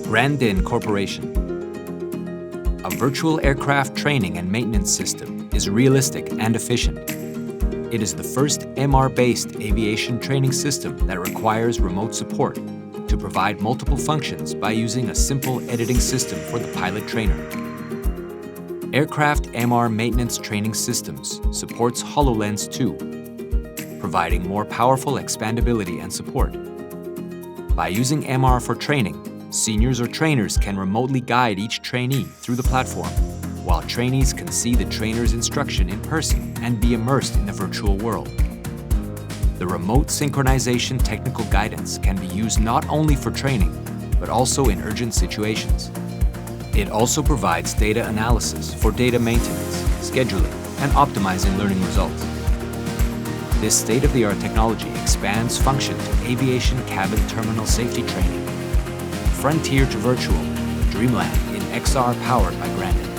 GranDen Corporation. A virtual aircraft training and maintenance system is realistic and efficient. It is the first MR-based aviation training system that requires remote support to provide multiple functions by using a simple editing system for the pilot trainer. Aircraft MR maintenance training systems supports HoloLens 2, providing more powerful expandability and support. By using MR for training, seniors or trainers can remotely guide each trainee through the platform, while trainees can see the trainer's instruction in person and be immersed in the virtual world. The remote synchronization technical guidance can be used not only for training, but also in urgent situations. It also provides data analysis for data maintenance, scheduling, and optimizing learning results. This state-of-the-art technology expands function to aviation cabin terminal safety training. Frontier to virtual, dreamland in XR powered by GranDen.